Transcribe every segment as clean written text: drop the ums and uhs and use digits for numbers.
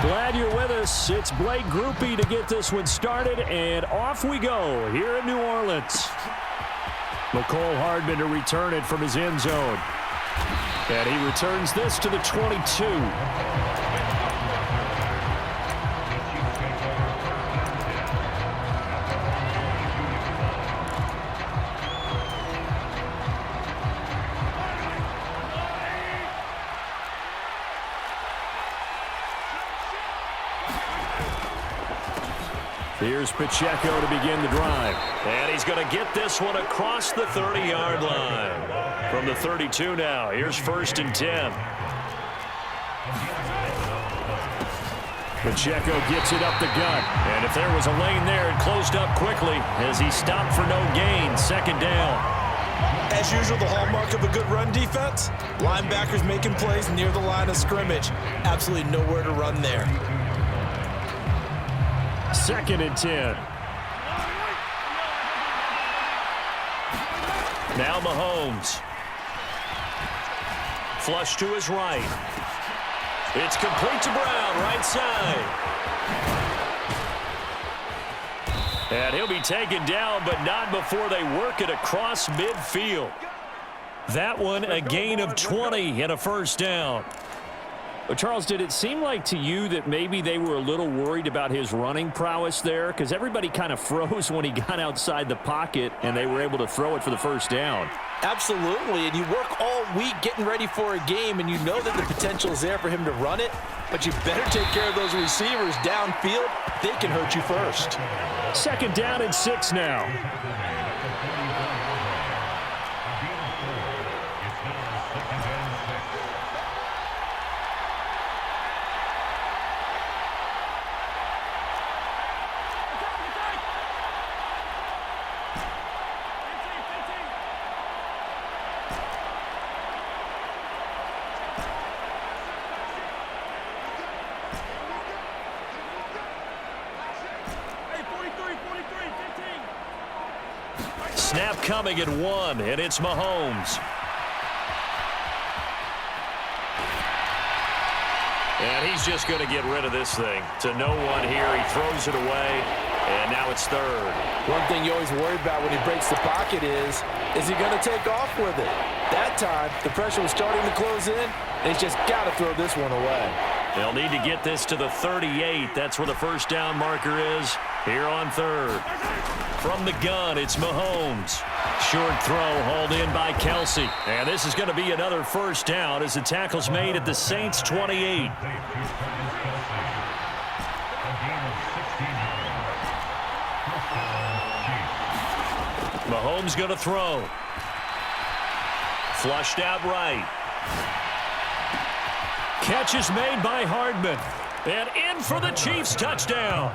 Glad you're with us. It's Blake Grupe to get this one started, and off we go here in New Orleans. Mecole Hardman to return it from his end zone. And he returns this to the 22. Here's Pacheco to begin the drive. And he's going to get this one across the 30-yard line. From the 32 now, here's 1st and 10. Pacheco gets it up the gut. And if there was a lane there, it closed up quickly as he stopped for no gain. 2nd down. As usual, the hallmark of a good run defense, linebackers making plays near the line of scrimmage. Absolutely nowhere to run there. 2nd and 10. Now Mahomes. Flush to his right. It's complete to Brown, right side. And he'll be taken down, but not before they work it across midfield. That one a gain of 20 and a 1st down. Well, Charles, did it seem like to you that maybe they were a little worried about his running prowess there? Because everybody kind of froze when he got outside the pocket, and they were able to throw it for the 1st down. Absolutely, and you work all week getting ready for a game, and you know that the potential is there for him to run it, but you better take care of those receivers downfield. They can hurt you first. 2nd down and 6 now. Snap coming at 1, and it's Mahomes. And he's just going to get rid of this thing. To no one here, he throws it away, and now it's 3rd. One thing you always worry about when he breaks the pocket is he going to take off with it? That time, the pressure was starting to close in, and he's just got to throw this one away. They'll need to get this to the 38. That's where the 1st down marker is here on 3rd. From the gun, it's Mahomes. Short throw hauled in by Kelsey. And this is going to be another 1st down as the tackle's made at the Saints' 28. Mahomes going to throw. Flushed out right. Catch is made by Hardman. And in for the Chiefs touchdown.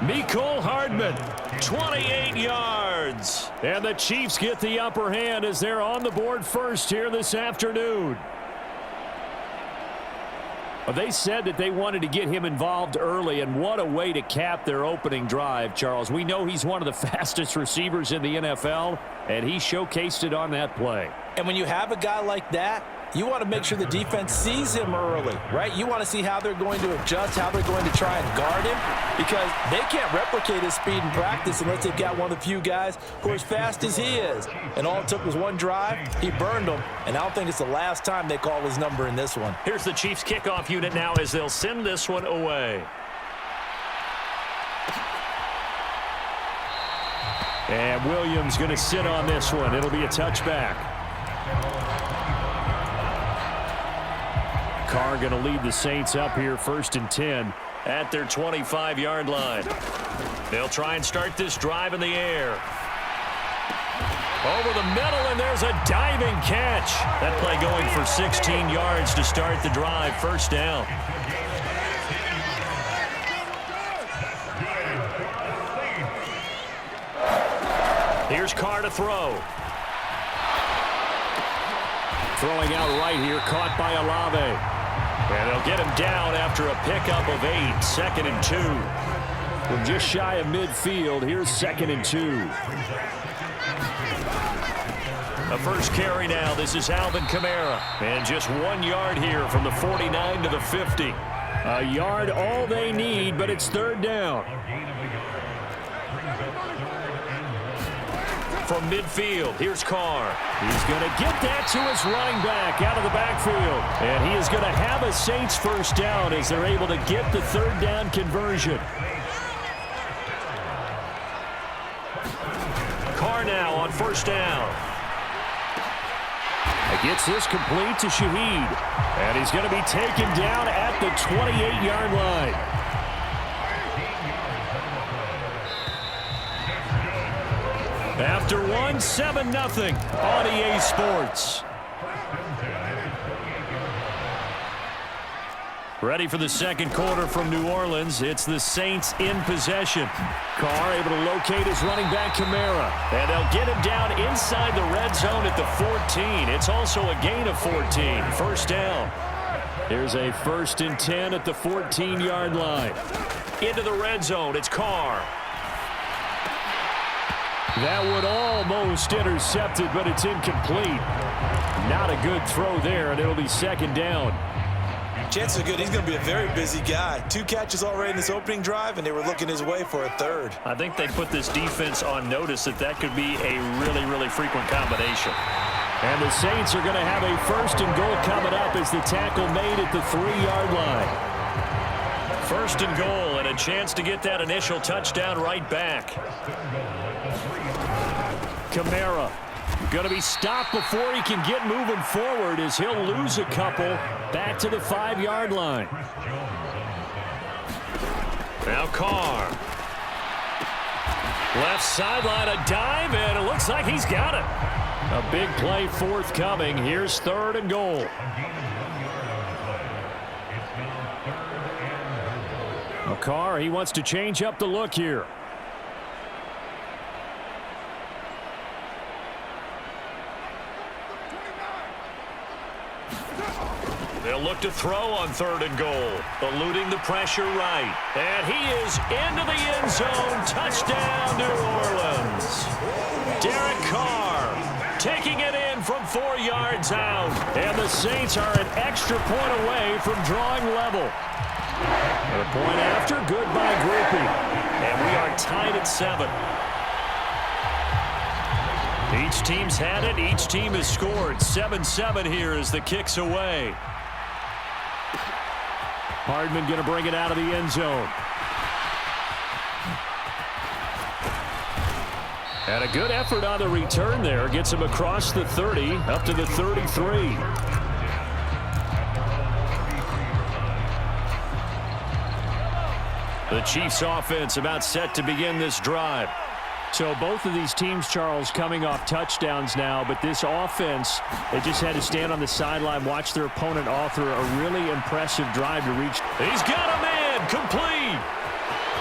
Mecole Hardman, 28 yards. And the Chiefs get the upper hand as they're on the board first here this afternoon. Well, they said that they wanted to get him involved early, and what a way to cap their opening drive, Charles. We know he's one of the fastest receivers in the NFL, and he showcased it on that play. And when you have a guy like that, you want to make sure the defense sees him early, right? You want to see how they're going to adjust, how they're going to try and guard him, because they can't replicate his speed in practice unless they've got one of the few guys who are as fast as he is. And all it took was one drive. He burned them, and I don't think it's the last time they call his number in this one. Here's the Chiefs kickoff unit now as they'll send this one away. And Williams going to sit on this one. It'll be a touchback. Carr going to lead the Saints up here 1st and 10 at their 25-yard line. They'll try and start this drive in the air. Over the middle, and there's a diving catch. That play going for 16 yards to start the drive. 1st down. Here's Carr to throw. Throwing out right here, caught by Olave. And they'll get him down after a pickup of 8. 2nd and 2. From just shy of midfield, here's 2nd and 2. A first carry now. This is Alvin Kamara. And just 1 yard here from the 49 to the 50. A yard all they need, but it's third down. From midfield, here's Carr. He's going to get that to his running back out of the backfield. And he is going to have a Saints first down as they're able to get the third down conversion. Carr now on first down. Gets this complete to Shaheed. And he's going to be taken down at the 28-yard line. After one, 7-0 on EA Sports. Ready for the second quarter from New Orleans. It's the Saints in possession. Carr able to locate his running back, Kamara. And they'll get him down inside the red zone at the 14. It's also a gain of 14. First down. Here's a 1st and 10 at the 14-yard line. Into the red zone. It's Carr. That would almost intercepted, but it's incomplete. Not a good throw there, and it'll be second down. Chances are good he's going to be a very busy guy. 2 catches already in this opening drive, and they were looking his way for a third. I think they put this defense on notice that could be a really, really frequent combination. And the Saints are going to have a 1st and goal coming up as the tackle made at the 3-yard line. 1st and goal and a chance to get that initial touchdown right back. Kamara going to be stopped before he can get moving forward as he'll lose a couple back to the 5-yard line. Now Carr. Left sideline, a dive, and it looks like he's got it. A big play forthcoming. Here's 3rd and goal. Carr, he wants to change up the look here. They'll look to throw on 3rd and goal. Eluding the pressure right. And he is into the end zone. Touchdown, New Orleans. Derek Carr taking it in from 4 yards out. And the Saints are an extra point away from drawing level. A point after, good by Grupe. And we are tied at 7. Each team's had it. Each team has scored. 7-7 here as the kick's away. Hardman going to bring it out of the end zone. And a good effort on the return there. Gets him across the 30, up to the 33. The Chiefs offense about set to begin this drive. So both of these teams, Charles, coming off touchdowns now, but this offense, they just had to stand on the sideline, watch their opponent author a really impressive drive to reach. He's got a man, complete.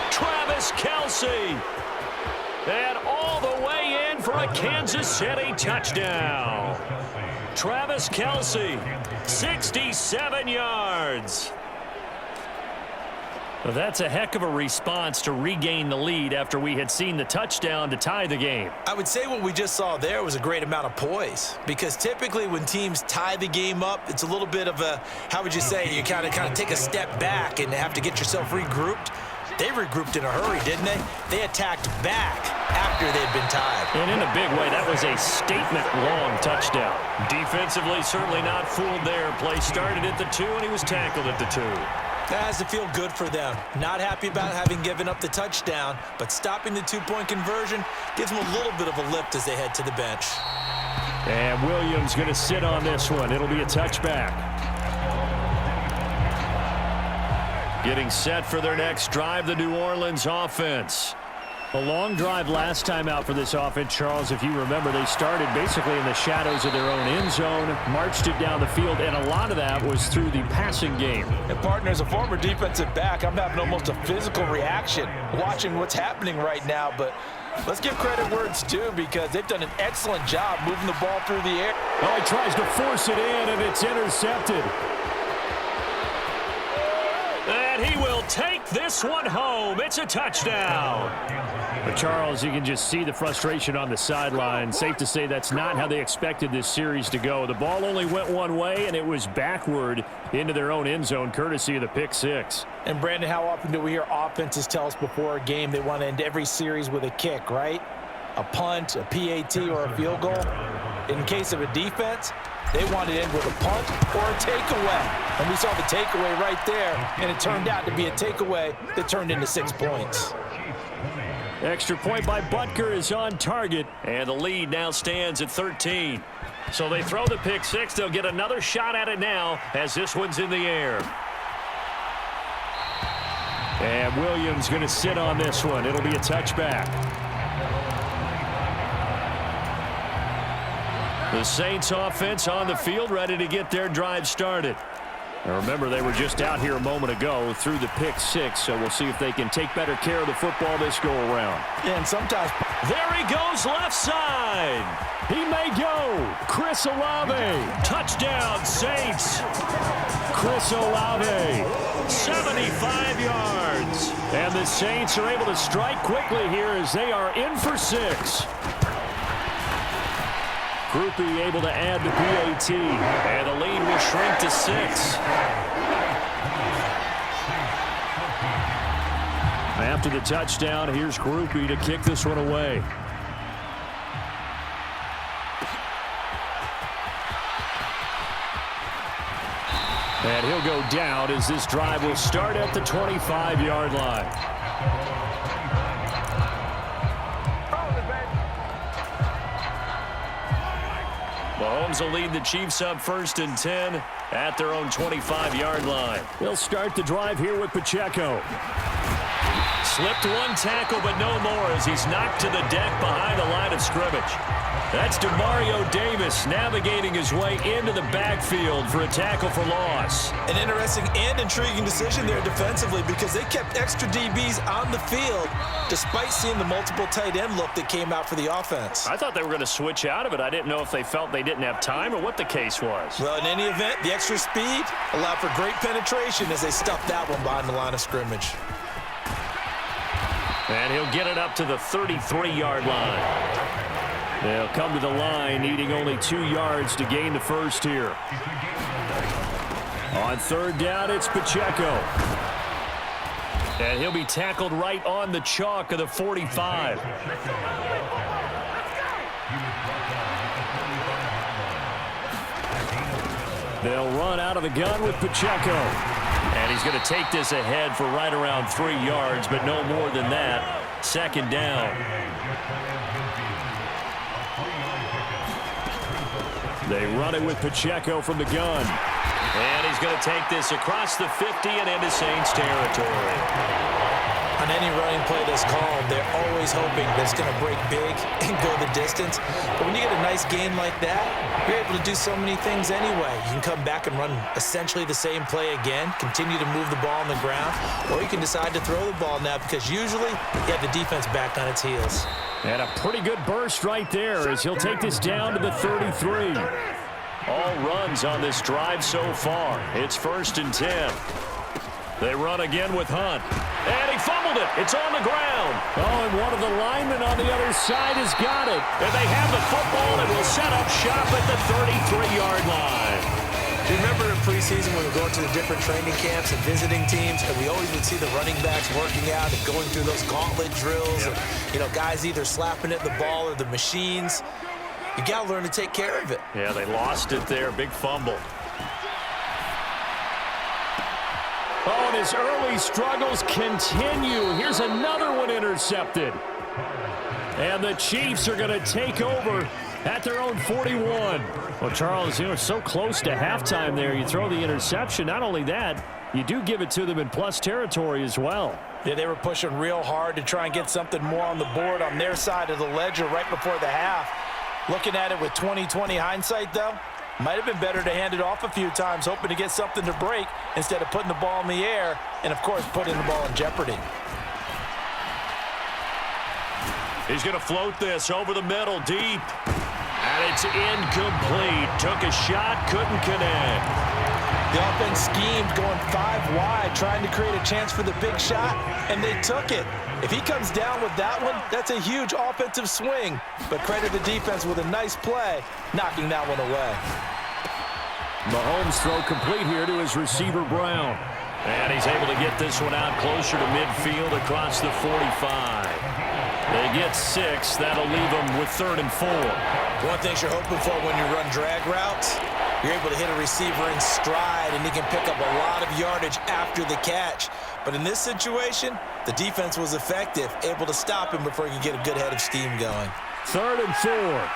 Travis Kelce. And all the way in for a Kansas City touchdown. Travis Kelce, 67 yards. Well, that's a heck of a response to regain the lead after we had seen the touchdown to tie the game. I would say what we just saw there was a great amount of poise, because typically when teams tie the game up, it's a little bit of a, how would you say, you kind of take a step back and have to get yourself regrouped. They regrouped in a hurry, didn't they? They attacked back after they'd been tied. And in a big way, that was a statement-long touchdown. Defensively, certainly not fooled there. Play started at the 2, and he was tackled at the 2. That has to feel good for them. Not happy about having given up the touchdown, but stopping the 2-point conversion gives them a little bit of a lift as they head to the bench. And Williams going to sit on this one. It'll be a touchback. Getting set for their next drive, the New Orleans offense. A long drive last time out for this offense, Charles. If you remember, they started basically in the shadows of their own end zone, marched it down the field, and a lot of that was through the passing game. And partner, as a former defensive back, I'm having almost a physical reaction watching what's happening right now. But let's give credit where it's due, because they've done an excellent job moving the ball through the air. Well, he tries to force it in, and it's intercepted. And he will will take this one home. It's a touchdown. But Charles, you can just see the frustration on the sideline. Safe to say that's not how they expected this series to go. The ball only went one way, and it was backward into their own end zone, courtesy of the pick six. And, Brandon, how often do we hear offenses tell us before a game they want to end every series with a kick, right? A punt, a PAT, or a field goal. In case of a defense, they want to end with a punt or a takeaway. And we saw the takeaway right there, and it turned out to be a takeaway that turned into 6 points. Extra point by Butker is on target, and the lead now stands at 13. So they throw the pick six. They'll get another shot at it now as this one's in the air. And Williams going to sit on this one. It'll be a touchback. The Saints offense on the field, ready to get their drive started. Now remember, they were just out here a moment ago through the pick six, so we'll see if they can take better care of the football this go-around. Yeah, and sometimes... There he goes left side. He may go. Chris Olave. Touchdown, Saints. Chris Olave, 75 yards. And the Saints are able to strike quickly here as they are in for 6. Groupie able to add the PAT, and the lead will shrink to 6. After the touchdown, here's Groupie to kick this one away. And he'll go down as this drive will start at the 25-yard line. Mahomes will lead the Chiefs up 1st and 10 at their own 25-yard line. They'll start the drive here with Pacheco. Slipped one tackle, but no more as he's knocked to the deck behind the line of scrimmage. That's Demario Davis navigating his way into the backfield for a tackle for loss. An interesting and intriguing decision there defensively because they kept extra DBs on the field despite seeing the multiple tight end look that came out for the offense. I thought they were going to switch out of it. I didn't know if they felt they didn't have time or what the case was. Well, in any event, the extra speed allowed for great penetration as they stuffed that one behind the line of scrimmage. And he'll get it up to the 33-yard line. They'll come to the line, needing only 2 yards to gain the first here. On 3rd down, it's Pacheco. And he'll be tackled right on the chalk of the 45. They'll run out of the gun with Pacheco. And he's going to take this ahead for right around 3 yards, but no more than that. 2nd down. They run it with Pacheco from the gun. And he's going to take this across the 50 and into Saints territory. On any running play that's called, they're always hoping that it's going to break big and go the distance. But when you get a nice gain like that, you're able to do so many things anyway. You can come back and run essentially the same play again, continue to move the ball on the ground, or you can decide to throw the ball now because usually you have the defense back on its heels. And a pretty good burst right there as he'll take this down to the 33. All runs on this drive so far. It's 1st and 10. They run again with Hunt. And he fumbled it. It's on the ground. Oh, and one of the linemen on the other side has got it. And they have the football and will set up shop at the 33-yard line. Do you remember in preseason when we were going to the different training camps and visiting teams, and we always would see the running backs working out and going through those gauntlet drills, and, guys either slapping at the ball or the machines. You got to learn to take care of it. Yeah, they lost it there. Big fumble. Oh, and his early struggles continue. Here's another one intercepted. And the Chiefs are going to take over at their own 41. Well, Charles, so close to halftime there. You throw the interception. Not only that, you do give it to them in plus territory as well. Yeah, they were pushing real hard to try and get something more on the board on their side of the ledger right before the half. Looking at it with 20/20 hindsight, though, might have been better to hand it off a few times, hoping to get something to break instead of putting the ball in the air and, of course, putting the ball in jeopardy. He's going to float this over the middle, deep. And it's incomplete. Took a shot, couldn't connect. The offense schemed going 5 wide, trying to create a chance for the big shot, and they took it. If he comes down with that one, that's a huge offensive swing. But credit the defense with a nice play, knocking that one away. Mahomes throw complete here to his receiver, Brown. And he's able to get this one out closer to midfield across the 45. They get 6. That'll leave them with 3rd and 4. One thing you're hoping for when you run drag routes, you're able to hit a receiver in stride, and he can pick up a lot of yardage after the catch. But in this situation, the defense was effective, able to stop him before he could get a good head of steam going. 3rd and 4.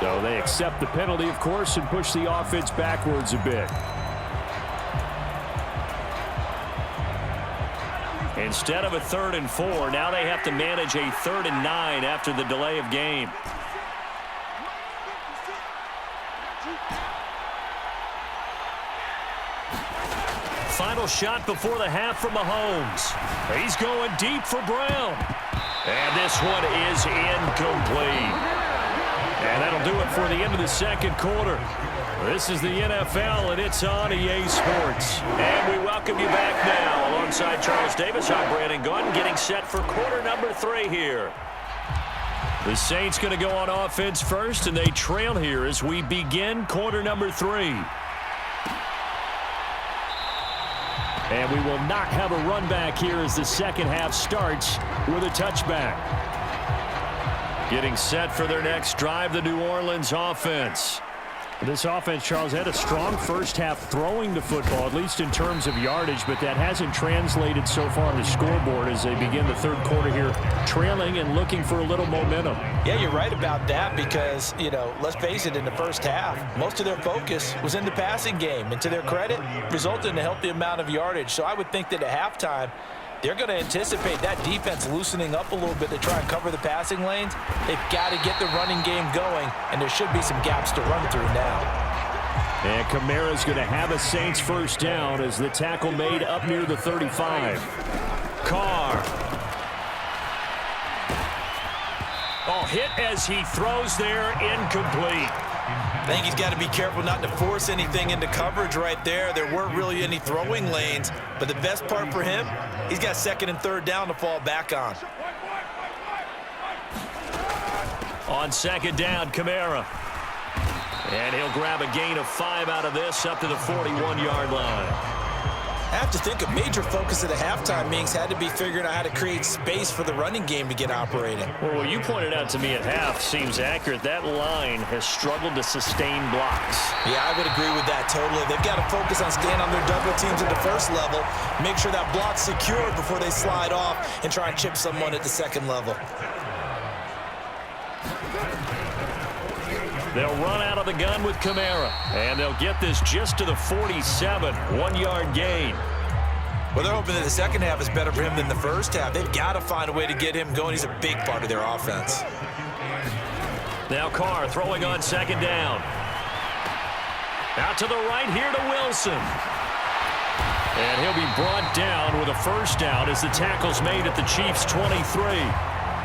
So they accept the penalty, of course, and push the offense backwards a bit. Instead of a 3rd and 4, now they have to manage a 3rd and 9 after the delay of game. Final shot before the half from Mahomes. He's going deep for Brown. And this one is incomplete. And that'll do it for the end of the second quarter. This is the NFL, and it's on EA Sports. And we welcome you back now. Alongside Charles Davis, I'm Brandon Gaudin, getting set for quarter number 3 here. The Saints going to go on offense first, and they trail here as we begin quarter number 3. And we will not have a run back here as the second half starts with a touchback. Getting set for their next drive, the New Orleans offense. This offense, Charles, had a strong first half throwing the football, at least in terms of yardage, but that hasn't translated so far on the scoreboard as they begin the third quarter here, trailing and looking for a little momentum. Yeah, you're right about that because, let's face it, in the first half, most of their focus was in the passing game. And to their credit, resulted in a healthy amount of yardage. So I would think that at halftime, they're going to anticipate that defense loosening up a little bit to try and cover the passing lanes. They've got to get the running game going, and there should be some gaps to run through now. And Kamara's going to have a Saints first down as the tackle made up near the 35. Carr. Oh, hit as he throws there, incomplete. I think he's got to be careful not to force anything into coverage right there. There weren't really any throwing lanes, but the best part for him, he's got 2nd and 3rd down to fall back on. On 2nd down, Kamara. And he'll grab a gain of 5 out of this up to the 41-yard line. I have to think a major focus at the halftime meetings had to be figuring out how to create space for the running game to get operating. Well, what you pointed out to me at half seems accurate. That line has struggled to sustain blocks. Yeah, I would agree with that totally. They've got to focus on staying on their double teams at the first level, make sure that block's secure before they slide off and try and chip someone at the second level. They'll run out of the gun with Kamara, and they'll get this just to the 47, 1-yard gain. Well, they're hoping that the second half is better for him than the first half. They've got to find a way to get him going. He's a big part of their offense. Now Carr throwing on 2nd down. Out to the right here to Wilson. And he'll be brought down with a first down as the tackle's made at the Chiefs' 23.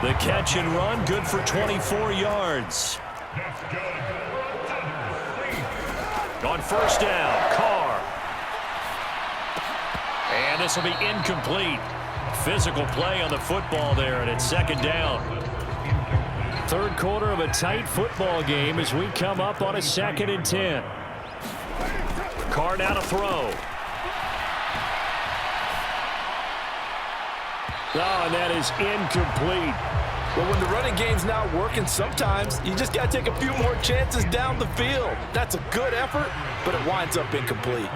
The catch and run, good for 24 yards. On 1st down, Carr. And this will be incomplete. Physical play on the football there, and it's 2nd down. Third quarter of a tight football game as we come up on a 2nd and 10. Carr now to throw. Oh, and that is incomplete. Well, when the running game's not working, sometimes you just got to take a few more chances down the field. That's a good effort, but it winds up incomplete.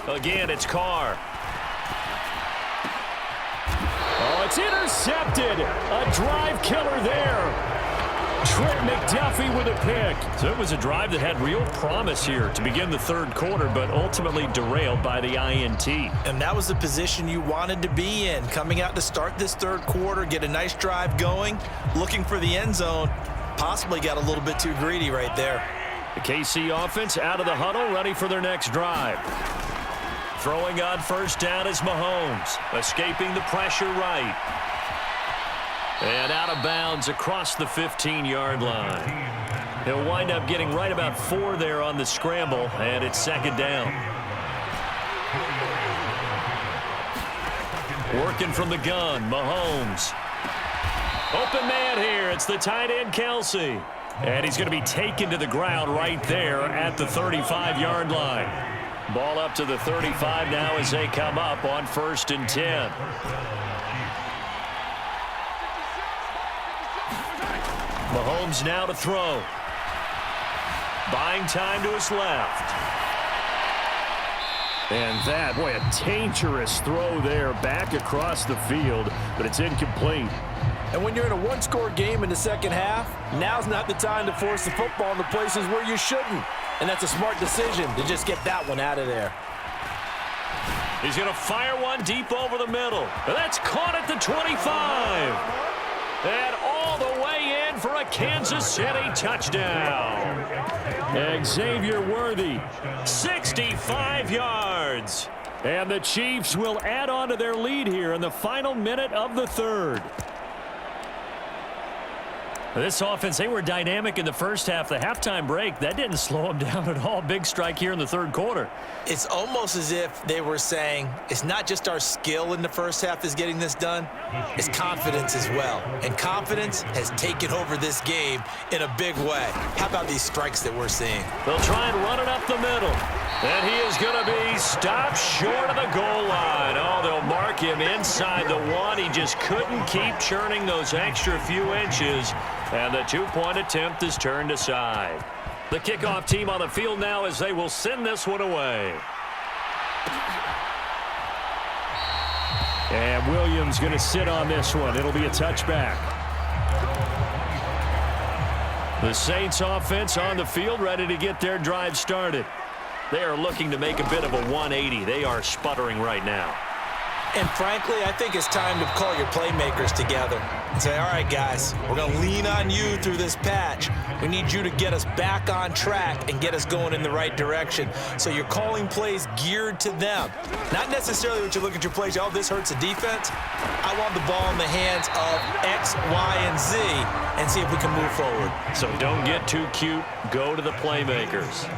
Again, it's Carr. Oh, It's intercepted. A drive killer there. Trent McDuffie with a pick. So it was a drive that had real promise here to begin the third quarter, but ultimately derailed by the INT. And that was the position you wanted to be in. Coming out to start this third quarter, get a nice drive going, looking for the end zone. Possibly got a little bit too greedy right there. The KC offense out of the huddle, ready for their next drive. Throwing on first down is Mahomes, escaping the pressure right. And out of bounds across the 15-yard line. He'll wind up getting right about 4 there on the scramble, and it's second down. Working from the gun, Mahomes. Open man here. It's the tight end, Kelsey. And he's going to be taken to the ground right there at the 35-yard line. Ball up to the 35 now as they come up on 1st and 10. Mahomes now to throw. Buying time to his left. And that, boy, a dangerous throw there back across the field, but it's incomplete. And when you're in a one-score game in the second half, now's not the time to force the football in the places where you shouldn't. And that's a smart decision to just get that one out of there. He's going to fire one deep over the middle. And that's caught at the 25. And all the way in for a Kansas City touchdown. Xavier Worthy. 65 yards. And the Chiefs will add on to their lead here in the final minute of the third. This offense, they were dynamic in the first half. The halftime break, that didn't slow them down at all. Big strike here in the third quarter. It's almost as if they were saying, it's not just our skill in the first half that's getting this done, it's confidence as well. And confidence has taken over this game in a big way. How about these strikes that we're seeing? They'll try and run it up the middle. And he is going to be stopped short of the goal line. Oh, they'll mark him inside the 1. He just couldn't keep churning those extra few inches. And the 2-point attempt is turned aside. The kickoff team on the field now as they will send this one away. And Williams going to sit on this one. It'll be a touchback. The Saints offense on the field ready to get their drive started. They are looking to make a bit of a 180. They are sputtering right now. And frankly, I think it's time to call your playmakers together and say, all right, guys, we're going to lean on you through this patch. We need you to get us back on track and get us going in the right direction. So you're calling plays geared to them. Not necessarily what you look at your plays, oh, this hurts the defense. I want the ball in the hands of X, Y, and Z and see if we can move forward. So don't get too cute. Go to the playmakers.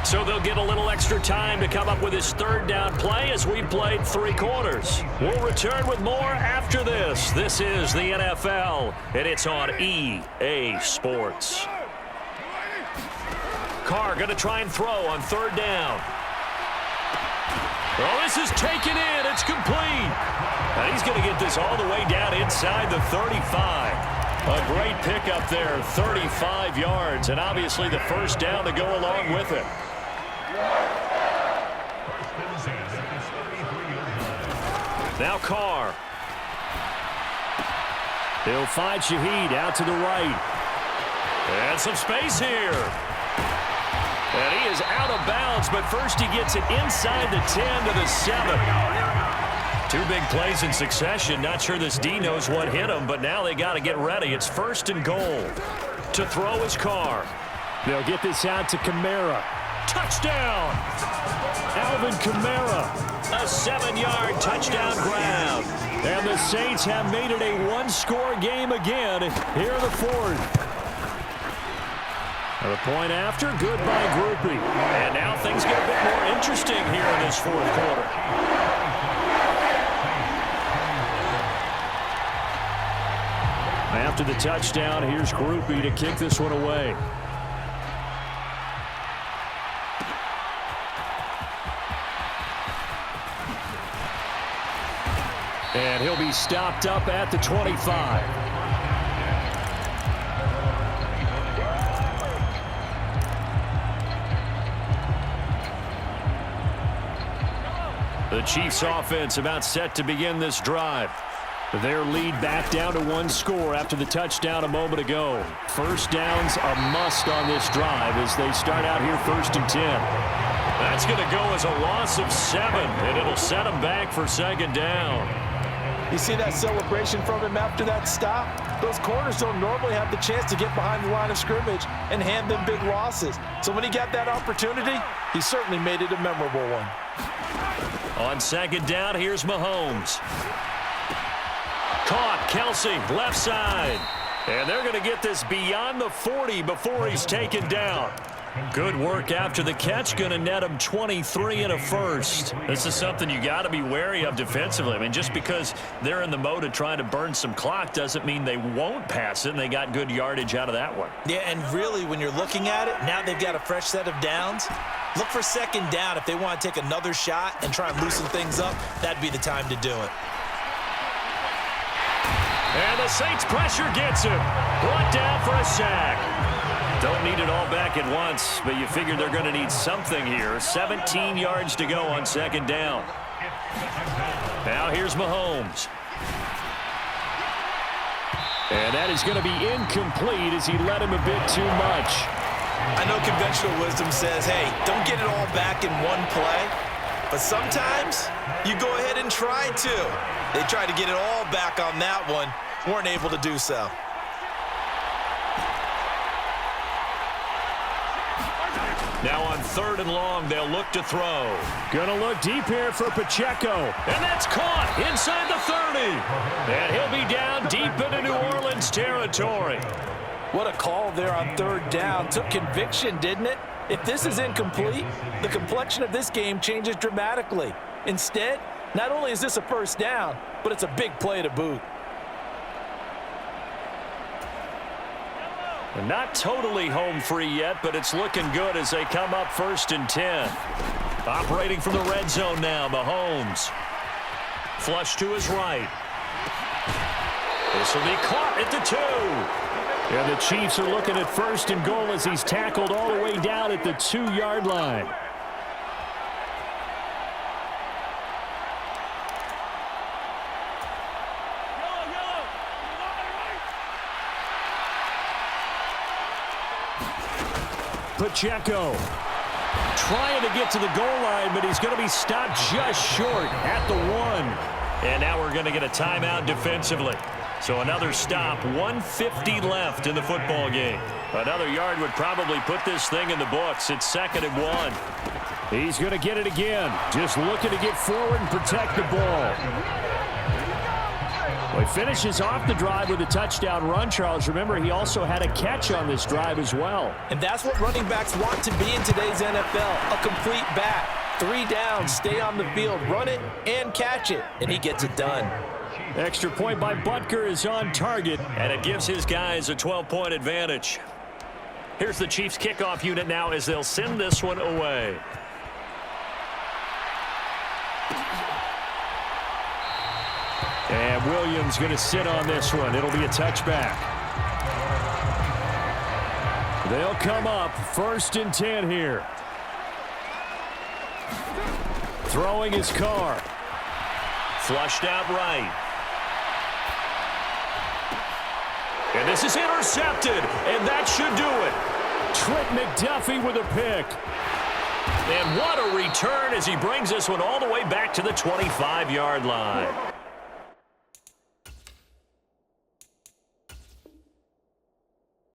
So they'll get a little extra time to come up with his third down play as we played 3 quarters. We'll return with more after this. This is the NFL, and it's on EA Sports. Carr going to try and throw on 3rd down. Oh, this is taken in. It's complete. And he's going to get this all the way down inside the 35. A great pickup there, 35 yards, and obviously the first down to go along with it. Now Carr. He'll find Shaheed out to the right. And some space here. And he is out of bounds, but first he gets it inside the 10 to the 7. 2 big plays in succession. Not sure this D knows what hit him, but now they got to get ready. It's 1st and goal. To throw is Carr. They'll get this out to Kamara. Touchdown! Alvin Kamara. A 7-yard touchdown grab. And the Saints have made it a one-score game again here in the fourth. And the point after, good by Groupie. And now things get a bit more interesting here in this fourth quarter. After the touchdown, here's Groupie to kick this one away. And he'll be stopped up at the 25. The Chiefs offense about set to begin this drive. Their lead back down to one score after the touchdown a moment ago. First down's a must on this drive as they start out here 1st and 10. That's going to go as a loss of 7, and it'll set them back for 2nd down. You see that celebration from him after that stop? Those corners don't normally have the chance to get behind the line of scrimmage and hand them big losses. So when he got that opportunity, he certainly made it a memorable one. On 2nd down, here's Mahomes. Caught, Kelsey, left side. And they're going to get this beyond the 40 before he's taken down. Good work after the catch, going to net him 23 and a first. This is something you got to be wary of defensively. I mean, just because they're in the mode of trying to burn some clock doesn't mean they won't pass it, and they got good yardage out of that one. Yeah, and really, when you're looking at it, now they've got a fresh set of downs. Look for 2nd down. If they want to take another shot and try and loosen things up, that'd be the time to do it. And the Saints pressure gets him. Brought down for a sack. Don't need it all back at once, but you figure they're going to need something here. 17 yards to go on 2nd down. Now here's Mahomes. And that is going to be incomplete as he led him a bit too much. I know conventional wisdom says, hey, don't get it all back in one play. But sometimes you go ahead and try to. They tried to get it all back on that one. Weren't able to do so. Now on 3rd and long, they'll look to throw. Gonna look deep here for Pacheco. And that's caught inside the 30. And he'll be down deep into New Orleans territory. What a call there on 3rd down. Took conviction, didn't it? If this is incomplete, the complexion of this game changes dramatically. Instead, not only is this a 1st down, but it's a big play to boot. Not totally home free yet, but it's looking good as they come up 1st and 10. Operating from the red zone now, Mahomes. Flush to his right. This will be caught at the 2. And the Chiefs are looking at 1st and goal as he's tackled all the way down at the 2-yard line. Pacheco trying to get to the goal line, but he's going to be stopped just short at the 1. And now we're going to get a timeout defensively. So another stop, 1:50 left in the football game. Another yard would probably put this thing in the books. It's 2nd and 1. He's going to get it again. Just looking to get forward and protect the ball. Well, he finishes off the drive with a touchdown run, Charles. Remember, he also had a catch on this drive as well. And that's what running backs want to be in today's NFL, a complete back. 3 downs, stay on the field, run it, and catch it. And he gets it done. Extra point by Butker is on target. And it gives his guys a 12-point advantage. Here's the Chiefs kickoff unit now as they'll send this one away. And Williams going to sit on this one. It'll be a touchback. They'll come up 1st and 10 here. Throwing his car. Flushed out right. And this is intercepted, and that should do it. Trent McDuffie with a pick. And what a return as he brings this one all the way back to the 25-yard line.